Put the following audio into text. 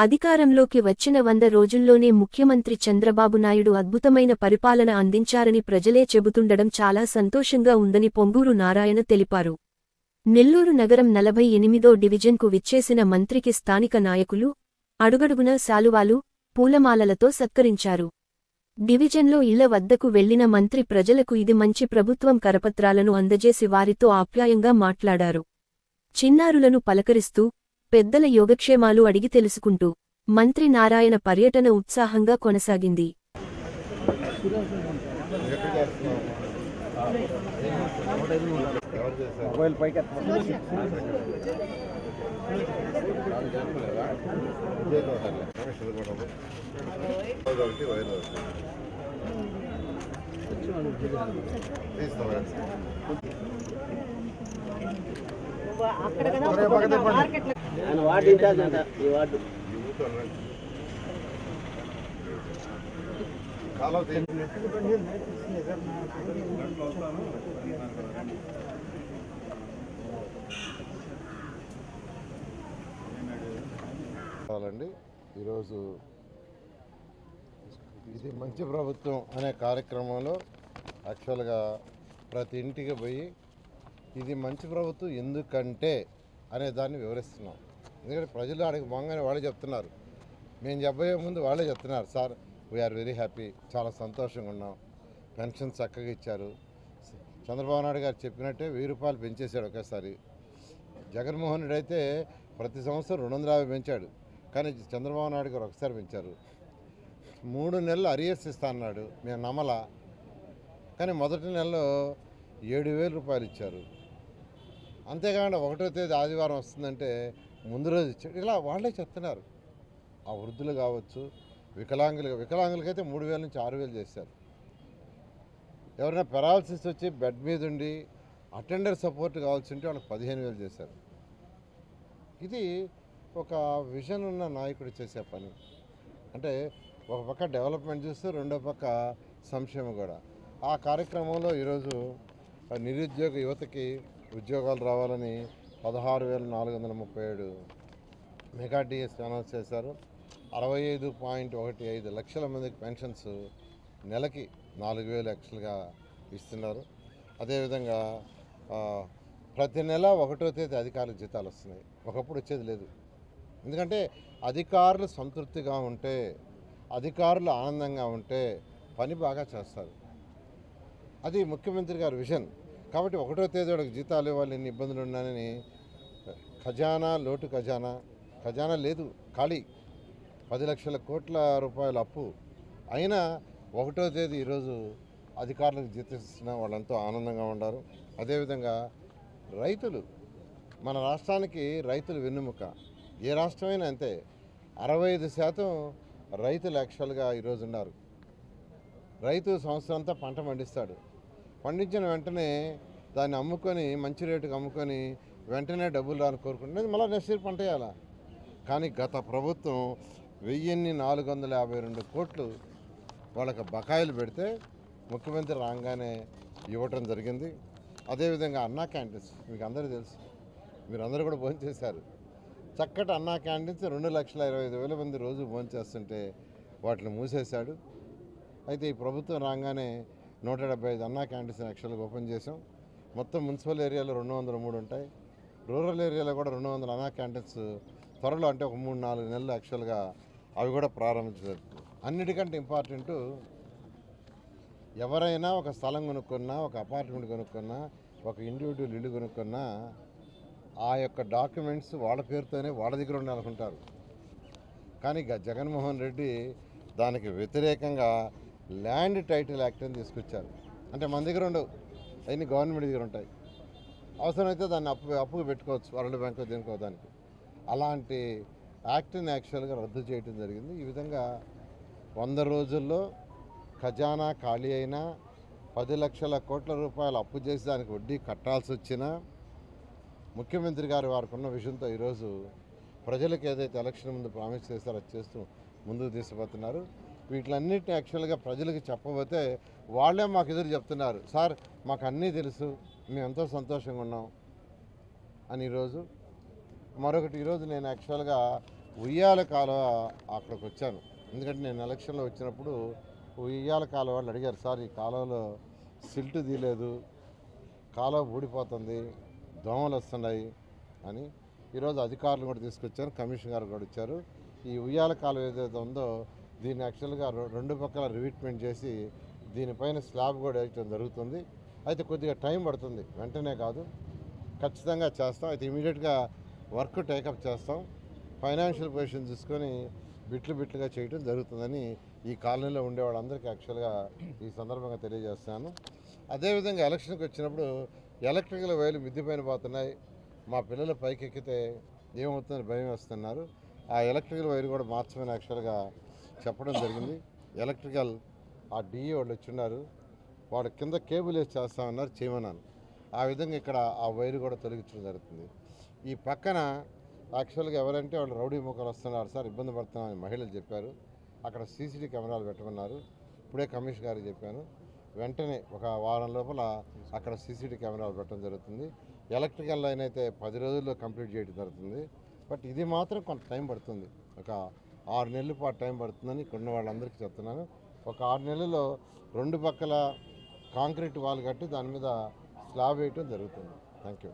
అధికారంలోకి వచ్చిన 100 రోజుల్లోనే ముఖ్యమంత్రి చంద్రబాబు నాయుడు అద్భుతమైన పరిపాలన అందించారని ప్రజలే చెబుతుండడం చాలా సంతోషంగా ఉందని పొంగూరు నారాయణ తెలిపారు. నెల్లూరు నగరం 48వ డివిజన్కు విచ్చేసిన మంత్రికి స్థానిక నాయకులు అడుగడుగునా శాలువాలు, పూలమాలలతో సత్కరించారు. డివిజన్లో ఇళ్ల వద్దకు వెళ్లిన మంత్రి ప్రజలకు ఇది మంచి ప్రభుత్వం కరపత్రాలను అందజేసి వారితో ఆప్యాయంగా మాట్లాడారు. చిన్నారులను పలకరిస్తూ పెద్దల యోగక్షేమాలు అడిగి తెలుసుకుంటూ మంత్రి నారాయణ పర్యటన ఉత్సాహంగా కొనసాగింది. ఈరోజు ఇది మంచి ప్రభుత్వం అనే కార్యక్రమంలో యాక్చువల్గా ప్రతి ఇంటికి పోయి ఇది మంచి ప్రభుత్వం ఎందుకంటే అనే దాన్ని వివరిస్తున్నాం. ఎందుకంటే ప్రజలు ఆడికి బాగానే వాళ్ళే చెప్తున్నారు, మేము చెప్పబోయే ముందు వాళ్ళే చెప్తున్నారు, సార్ వీఆర్ వెరీ హ్యాపీ, చాలా సంతోషంగా ఉన్నాం, పెన్షన్ చక్కగా ఇచ్చారు. చంద్రబాబు నాయుడు గారు చెప్పినట్టే 1000 రూపాయలు పెంచేశాడు ఒకేసారి. జగన్మోహన్ రెడ్డి అయితే ప్రతి సంవత్సరం 250 పెంచాడు, కానీ చంద్రబాబు నాయుడు గారు ఒకసారి పెంచారు. 3 నెలలు అరియర్స్ ఇస్తా అన్నాడు, మేము నమ్మలా, కానీ మొదటి నెలలో 7000 రూపాయలు ఇచ్చారు. అంతేకాకుండా 1వ తేదీ ఆదివారం వస్తుందంటే ముందు రోజు ఇచ్చాడు. ఇలా వాళ్ళే చెప్తున్నారు. ఆ వృద్ధులు కావచ్చు, వికలాంగులకైతే 3000 నుంచి 6000 చేశారు. ఎవరైనా పెరాలసిస్ వచ్చి బెడ్ మీద ఉండి అటెండర్ సపోర్ట్ కావాల్సి ఉంటే వాళ్ళకి 15000 చేశారు. ఇది ఒక విజన్ ఉన్న నాయకుడు చేసే పని. అంటే ఒక పక్క డెవలప్మెంట్ చూస్తూ రెండో పక్క సంక్షేమం కూడా. ఆ కార్యక్రమంలో ఈరోజు నిరుద్యోగ యువతకి ఉద్యోగాలు రావాలని 16,437 మెగా డిఎస్ అనౌన్స్ చేశారు. 65.15 లక్షల మందికి పెన్షన్స్ నెలకి 4,000 యాక్చువల్గా ఇస్తున్నారు. అదేవిధంగా ప్రతి నెల 1వ తేదీ అధికారులకు జీతాలు వస్తున్నాయి. ఒకప్పుడు వచ్చేది లేదు. ఎందుకంటే అధికారులు సంతృప్తిగా ఉంటే, అధికారులు ఆనందంగా ఉంటే పని బాగా చేస్తారు. అది ముఖ్యమంత్రి గారి విజన్. కాబట్టి 1వ తేదీ వాళ్ళకి జీతాలు ఇవ్వాలి, ఎన్ని ఇబ్బందులు ఉన్నాయని ఖజానా లోటు, ఖజానా లేదు, ఖాళీ 10 లక్షల కోట్ల రూపాయల అప్పు అయినా 1వ తేదీ ఈరోజు అధికారులకు జీతం వాళ్ళంతా ఆనందంగా ఉన్నారు. అదేవిధంగా రైతులు, మన రాష్ట్రానికి రైతులు వెన్నెముక. ఏ రాష్ట్రమైనా అంతే. 65% రైతులు యాక్చువల్గా ఈరోజు ఉన్నారు. రైతు సంవత్సరం అంతా పంట పండిస్తాడు. పండించిన వెంటనే దాన్ని అమ్ముకొని మంచి రేటుకు అమ్ముకొని వెంటనే డబ్బులు రాని కోరుకుంటున్నది, మళ్ళీ నెక్స్ట్ ఇయర్ పంట వేయాలా. కానీ గత ప్రభుత్వం 1452 కోట్లు వాళ్ళకి బకాయిలు పెడితే ముఖ్యమంత్రి రాగానే ఇవ్వటం జరిగింది. అదేవిధంగా అన్నా క్యాంటీన్స్ మీకు అందరూ తెలుసు, మీరు అందరూ కూడా భోంచేశారు. చక్కటి అన్నా క్యాంటీన్స్ 2,25,000 మంది రోజు భోంచేస్తుంటే వాటిని మూసేశాడు. అయితే ఈ ప్రభుత్వం రాగానే 175 అన్నా క్యాంటీన్స్ యాక్చువల్గా ఓపెన్ చేసాం. మొత్తం మున్సిపల్ ఏరియాలో 203 ఉంటాయి. రూరల్ ఏరియాలో కూడా 200 అన్నా క్యాంటీన్స్ త్వరలో, అంటే ఒక 3-4 నెలలు యాక్చువల్గా అవి కూడా ప్రారంభించారు. అన్నిటికంటే ఇంపార్టెంటు, ఎవరైనా ఒక స్థలం కొనుక్కున్నా, ఒక అపార్ట్మెంట్ కొనుక్కున్నా, ఒక ఇండివిజువల్ ఇల్లు కొనుక్కున్నా ఆ యొక్క డాక్యుమెంట్స్ వాళ్ళ పేరుతోనే వాళ్ళ దగ్గర ఉండాలనుకుంటారు. కానీ జగన్మోహన్ రెడ్డి దానికి వ్యతిరేకంగా ల్యాండ్ టైటిల్ యాక్ట్ అని తీసుకొచ్చారు. అంటే మన దగ్గర ఉండవు, అవన్నీ గవర్నమెంట్ దగ్గర ఉంటాయి. అవసరమైతే దాన్ని అప్పుగా పెట్టుకోవచ్చు, వరల్డ్ బ్యాంక్ దేనికో దానికి. అలాంటి యాక్ట్ని యాక్చువల్గా రద్దు చేయడం జరిగింది. ఈ విధంగా 100 రోజుల్లో ఖజానా ఖాళీ అయినా, 10 లక్షల కోట్ల రూపాయలు అప్పు చేసి దానికి వడ్డీ కట్టాల్సి వచ్చినా ముఖ్యమంత్రి గారు వారికి ఉన్న విషయంతో ఈరోజు ప్రజలకు ఏదైతే ఎలక్షన్ ముందు ప్రామిస్ చేస్తారో అది చేస్తూ ముందుకు తీసుకుపోతున్నారు. వీటిలన్నిటిని యాక్చువల్గా ప్రజలకు చెప్పబోతే వాళ్ళే మాకు ఎదురు చెప్తున్నారు, సార్ మాకు అన్నీ తెలుసు, మేము ఎంతో సంతోషంగా ఉన్నాం అని. ఈరోజు మరొకటి, ఈరోజు నేను యాక్చువల్గా ఉయ్యాల కాలువ అక్కడికి వచ్చాను. ఎందుకంటే నేను ఎలక్షన్లో వచ్చినప్పుడు ఉయ్యాల కాలువ వాళ్ళు అడిగారు, సార్ ఈ కాలువలో సిల్ట్ తీయలేదు, కాలువ ఊడిపోతుంది, దోమలు వస్తున్నాయి అని. ఈరోజు అధికారులు కూడా తీసుకొచ్చారు, కమిషనర్ గారు కూడా వచ్చారు. ఈ ఉయ్యాల కాలువ ఏదైతే ఉందో దీన్ని యాక్చువల్గా రెండు పక్కల రివిట్మెంట్ చేసి దీనిపైన స్లాబ్ కూడా వేయడం జరుగుతుంది. అయితే కొద్దిగా టైం పడుతుంది, వెంటనే కాదు, ఖచ్చితంగా చేస్తాం. అయితే ఇమీడియట్గా వర్క్ టేకప్ చేస్తాం. ఫైనాన్షియల్ పొజిషన్ చూసుకొని బిట్లుగా చేయడం జరుగుతుందని ఈ కాలనీలో ఉండే వాళ్ళందరికీ యాక్చువల్గా ఈ సందర్భంగా తెలియజేస్తున్నాను. అదేవిధంగా ఎలక్షన్కి వచ్చినప్పుడు ఎలక్ట్రికల్ వైర్లు మిద్ది పైన పోతున్నాయి, మా పిల్లలు పైకి ఎక్కితే ఏమవుతుందని భయం వేస్తున్నారు. ఆ ఎలక్ట్రికల్ వైర్ కూడా మార్చమని యాక్చువల్గా చెప్పడం జరిగింది. ఎలక్ట్రికల్ ఆ డిఈ వాళ్ళు వచ్చిన్నారు, వాడు కింద కేబుల్ వేసి చేస్తామన్నారు, చేయమన్నాను. ఆ విధంగా ఇక్కడ ఆ వైర్ కూడా తొలగించడం జరుగుతుంది. ఈ పక్కన యాక్చువల్గా ఎవరంటే వాళ్ళు రౌడీ ముఖాలు వస్తున్నారు సార్, ఇబ్బంది పడుతున్నామని మహిళలు చెప్పారు. అక్కడ సీసీటీ కెమెరాలు పెట్టమన్నారు. ఇప్పుడే కమిషనర్ గారికి చెప్పాను, వెంటనే ఒక వారం లోపల అక్కడ సీసీటీ కెమెరాలు పెట్టడం జరుగుతుంది. ఎలక్ట్రికల్ లైన్ అయితే 10 రోజుల్లో కంప్లీట్ చేయడం జరుగుతుంది. బట్ ఇది మాత్రం కొంత టైం పడుతుంది, ఒక 6 నెలల పాటు టైం పడుతుందని ఇక్కడ ఉన్న వాళ్ళందరికీ చెప్తున్నాను. ఒక 6 నెలల్లో 2 పక్కల కాంక్రీట్ వాల్ కట్టి దాని మీద స్లాబ్ వేయటం జరుగుతుంది. Thank you.